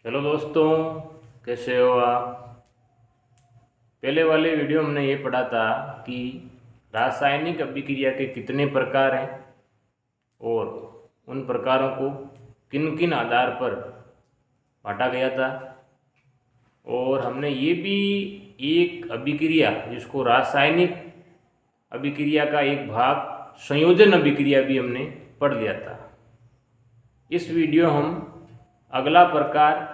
Hello दोस्तों, कैसे हो आप। पहले वाले वीडियो में हमने ये पढ़ा था कि रासायनिक अभिक्रिया के कितने प्रकार हैं और उन प्रकारों को किन किन आधार पर बांटा गया था। और हमने ये भी एक अभिक्रिया जिसको रासायनिक अभिक्रिया का एक भाग संयोजन अभिक्रिया भी हमने पढ़ लिया था। इस वीडियो हम अगला प्रकार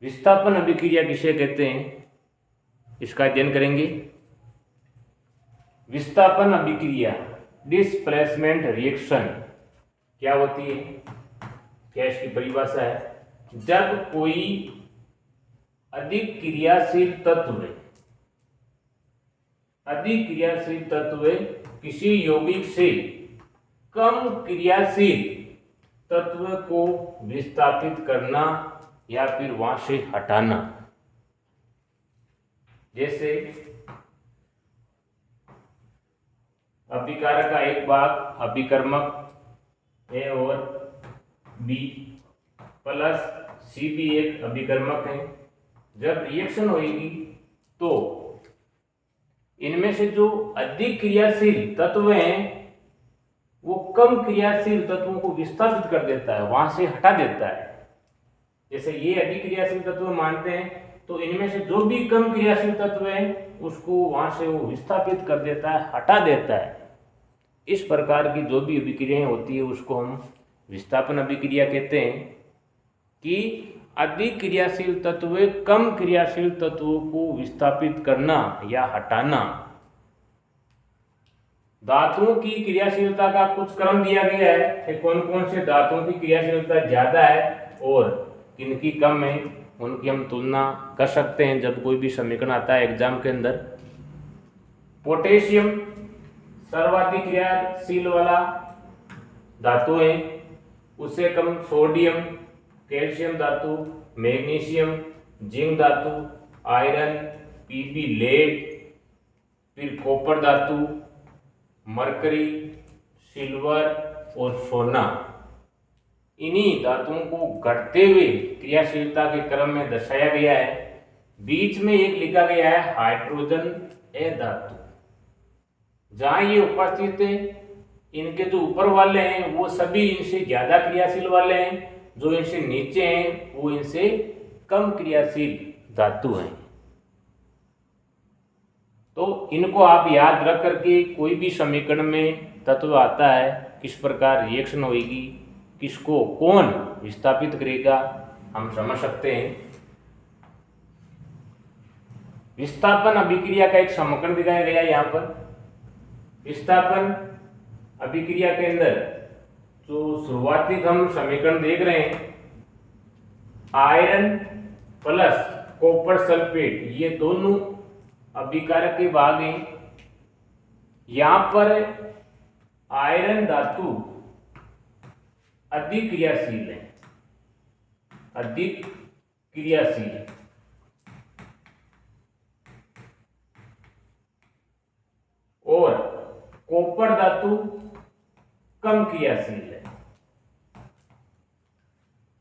विस्थापन अभिक्रिया किसे कहते हैं इसका अध्ययन करेंगे। विस्थापन अभिक्रिया डिस्प्लेसमेंट रिएक्शन क्या होती है, क्या इसकी परिभाषा है। जब कोई अधिक क्रियाशील तत्व किसी यौगिक से कम क्रियाशील तत्व को विस्थापित करना या फिर वहां से हटाना। जैसे अभिकारक का एक भाग अभिकर्मक ए और बी प्लस सी भी एक अभिकर्मक है। जब रिएक्शन होगी तो इनमें से जो अधिक क्रियाशील तत्व हैं वो कम क्रियाशील तत्वों को विस्थापित कर देता है, वहां से हटा देता है। जैसे ये अधिक क्रियाशील तत्व मानते हैं तो इनमें से जो भी कम क्रियाशील तत्व है उसको वहां से वो विस्थापित कर देता है, हटा देता है। इस प्रकार की जो भी अभिक्रियाएं होती है उसको हम विस्थापन अभिक्रिया कहते हैं कि अधिक क्रियाशील तत्व कम क्रियाशील तत्वों को विस्थापित करना या हटाना। धातुओं की क्रियाशीलता का कुछ क्रम दिया गया है कि कौन कौन से धातुओं की क्रियाशीलता ज्यादा है और किनकी कम है, उनकी हम तुलना कर सकते हैं जब कोई भी समीकरण आता है एग्जाम के अंदर। पोटेशियम सर्वाधिक क्रियाशील वाला धातु है, उससे कम सोडियम, कैल्शियम धातु, मैग्नीशियम, जिंक धातु, आयरन, पीबी लेड, फिर कॉपर धातु, मरकरी, सिल्वर और सोना। इन्हीं धातुओं को घटते हुए क्रियाशीलता के क्रम में दर्शाया गया है। बीच में एक लिखा गया है हाइड्रोजन ए धातु। जहां ये उपस्थित है इनके जो ऊपर वाले हैं वो सभी इनसे ज्यादा क्रियाशील वाले हैं, जो इनसे नीचे हैं वो इनसे कम क्रियाशील धातु हैं। तो इनको आप याद रख करके कोई भी समीकरण में तत्व आता है किस प्रकार रिएक्शन होगी, किसको कौन विस्थापित करेगा, हम समझ सकते हैं। विस्थापन अभिक्रिया का एक समीकरण दिखाया गया है यहाँ पर। विस्थापन अभिक्रिया के अंदर जो शुरुआती हम समीकरण देख रहे हैं, आयरन प्लस कॉपर सल्फेट, ये दोनों अभिकारक के भाग हैं। यहां पर आयरन धातु अधिक क्रियाशील है, अधिक क्रियाशील, और कॉपर धातु कम क्रियाशील है।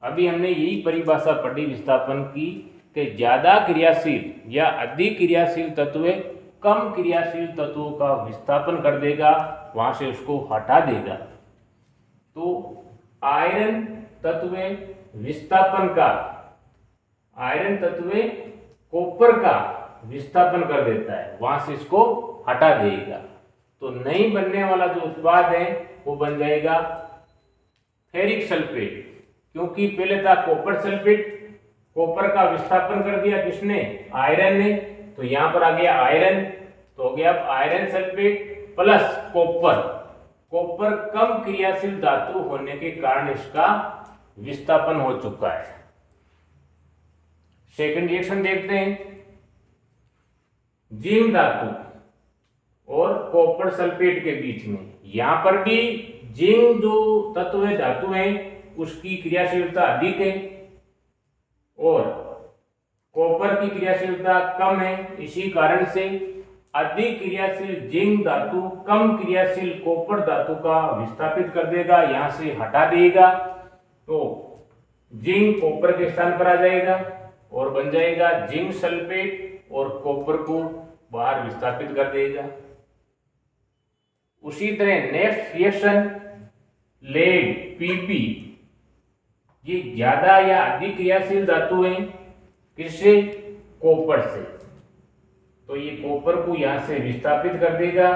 अभी हमने यही परिभाषा पढ़ी विस्थापन की कि ज्यादा क्रियाशील या अधिक क्रियाशील तत्व कम क्रियाशील तत्वों का विस्थापन कर देगा, वहां से उसको हटा देगा। तो आयरन तत्व विस्थापन का, आयरन तत्व कॉपर का विस्थापन कर देता है, वहां से इसको हटा देगा। तो नहीं बनने वाला जो उत्पाद है वो बन जाएगा फेरिक सल्फेट, क्योंकि पहले था कॉपर सल्फेट, कॉपर का विस्थापन कर दिया किसने, आयरन ने, तो यहां पर आ गया आयरन, तो हो गया iron sulphate plus copper. Copper कम क्रियाशील धातु होने के कारण इसका विस्थापन हो चुका है। सेकंड रिएक्शन देखते हैं। जिंक धातु और कॉपर सल्फेट के बीच में, यहां पर भी जिंक जो तत्व है धातु है उसकी क्रियाशीलता अधिक है और कॉपर की क्रियाशीलता कम है। इसी कारण से अधिक क्रियाशील जिंक धातु कम क्रियाशील कॉपर धातु का विस्थापित कर देगा, यहां से हटा देगा। तो जिंक कॉपर के स्थान पर आ जाएगा और बन जाएगा जिंक सल्फेट और कॉपर को बाहर विस्थापित कर देगा। उसी तरह नेक्स्ट रिएक्शन लेड Pb, ये ज्यादा या अधिक क्रियाशील धातु है किससे? कॉपर से। तो ये कॉपर को यहां से विस्थापित कर देगा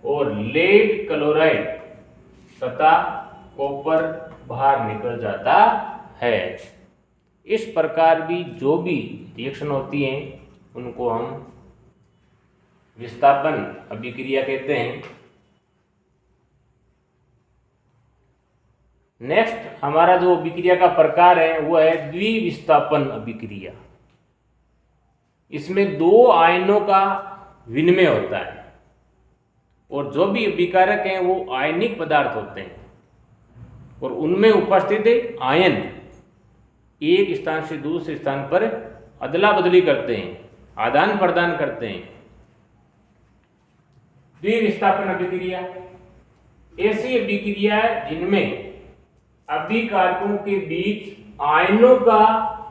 और लेड क्लोराइड तथा कॉपर बाहर निकल जाता है। इस प्रकार भी जो भी रिएक्शन होती हैं उनको हम विस्थापन अभिक्रिया कहते हैं। नेक्स्ट हमारा जो अभिक्रिया का प्रकार है वो है द्विविस्थापन अभिक्रिया। इसमें दो आयनों का विनिमय होता है और जो भी अभिकारक हैं वो आयनिक पदार्थ होते हैं और उनमें उपस्थित आयन एक स्थान से दूसरे स्थान पर अदला बदली करते हैं, आदान प्रदान करते हैं। द्विविस्थापन अभिक्रिया ऐसी अभिक्रिया जिनमें अभिकारकों के बीच आयनों का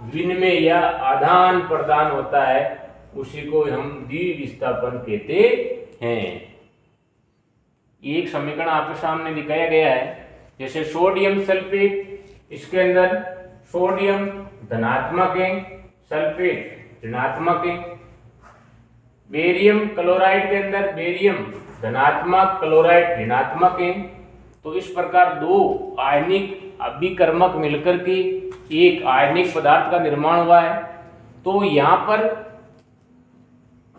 विनिमय या आदान प्रदान होता है, उसी को हम द्विविस्थापन कहते हैं। एक समीकरण आपके सामने दिखाया गया है, जैसे सोडियम सल्फेट, इसके अंदर सोडियम धनात्मक है, सल्फेट ऋणात्मक है। बेरियम क्लोराइड के अंदर बेरियम धनात्मक, क्लोराइड ऋणात्मक है। तो इस प्रकार दो आयनिक अभिकर्मक मिलकर के एक आयनिक पदार्थ का निर्माण हुआ है। तो यहां पर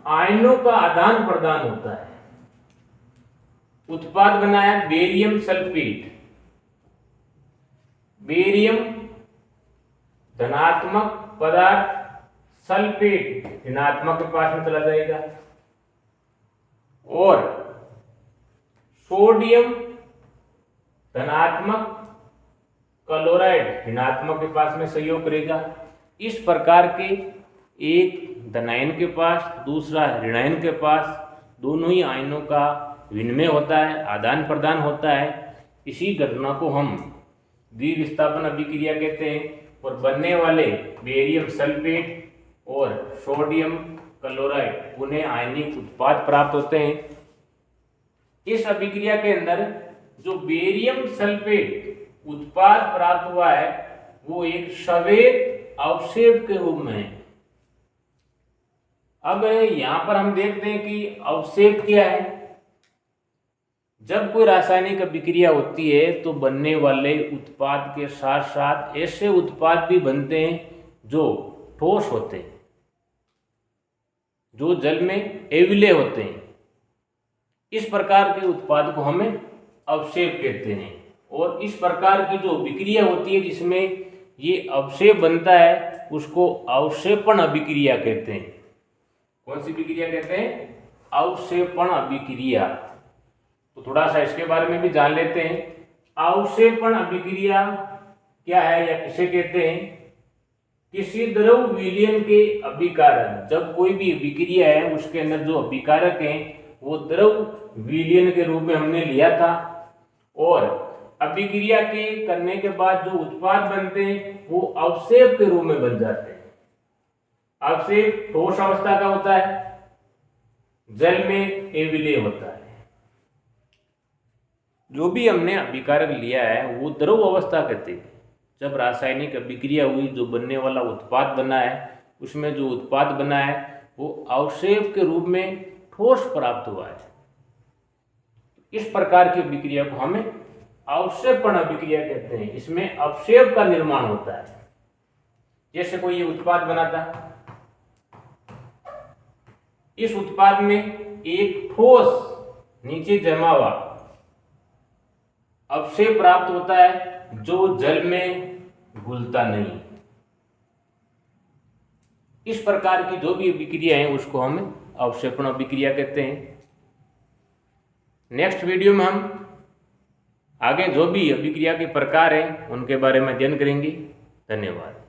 आयनों का आदान प्रदान होता है। उत्पाद बना है बेरियम सल्फेट। बेरियम धनात्मक पदार्थ सल्फेट ऋणात्मक के पास में चला जाएगा और सोडियम धनात्मक, क्लोराइड ऋणात्मक के पास में सहयोग करेगा। इस प्रकार के एक धनायन के पास दूसरा ऋणायन के पास दोनों ही आयनों का विनिमय होता है, आदान प्रदान होता है। इसी घटना को हम द्विविस्थापन अभिक्रिया कहते हैं और बनने वाले बेरियम सल्फेट और सोडियम क्लोराइड पुनः आयनिक उत्पाद प्राप्त होते हैं। इस अभिक्रिया के अंदर जो बेरियम सल्फेट उत्पाद प्राप्त हुआ है वो एक श्वेत अवक्षेप के रूप में है। अब यहां पर हम देखते हैं कि अवक्षेप क्या है। जब कोई रासायनिक अभिक्रिया होती है तो बनने वाले उत्पाद के साथ साथ ऐसे उत्पाद भी बनते हैं जो ठोस होते हैं, जो जल में एविले होते हैं। इस प्रकार के उत्पाद को हमें अवक्षेप कहते हैं। और इस प्रकार की जो अभिक्रिया होती है जिसमें ये अवक्षेप बनता है उसको अवक्षेपण अभिक्रिया कहते हैं। कौन सी अभिक्रिया कहते हैं? अवक्षेपण अभिक्रिया। तो थोड़ा सा इसके बारे में भी जान लेते हैं। अवक्षेपण अभिक्रिया क्या है या किसे कहते हैं? किसी द्रव विलयन के अभिकारक, जब कोई भी अभिक्रिया है उसके अंदर जो अभिकारक हैं वो द्रव विलयन के रूप में हमने लिया था और अभिक्रिया के करने के बाद जो उत्पाद बनते हैं वो अवक्षेप के रूप में बन जाते हैं। अवक्षेप ठोस अवस्था का होता है, जल में एविलेय होता है। जो भी हमने अभिकारक लिया है वो द्रव अवस्था कहते हैं। जब रासायनिक अभिक्रिया हुई, जो बनने वाला उत्पाद बना है उसमें जो उत्पाद बना है वो अवक्षेप के रूप में ठोस प्राप्त हुआ है। इस प्रकार की अभिक्रिया को हमें अवक्षेपण अभिक्रिया कहते हैं। इसमें अवक्षेप का निर्माण होता है। जैसे कोई ये उत्पाद बना था, इस उत्पाद में एक ठोस नीचे जमा हुआ अवक्षेप प्राप्त होता है जो जल में घुलता नहीं। इस प्रकार की जो भी अभिक्रिया है उसको हम अवक्षेपण अभिक्रिया कहते हैं। नेक्स्ट वीडियो में हम आगे जो भी अभिक्रिया के प्रकार हैं उनके बारे में अध्ययन करेंगे। धन्यवाद।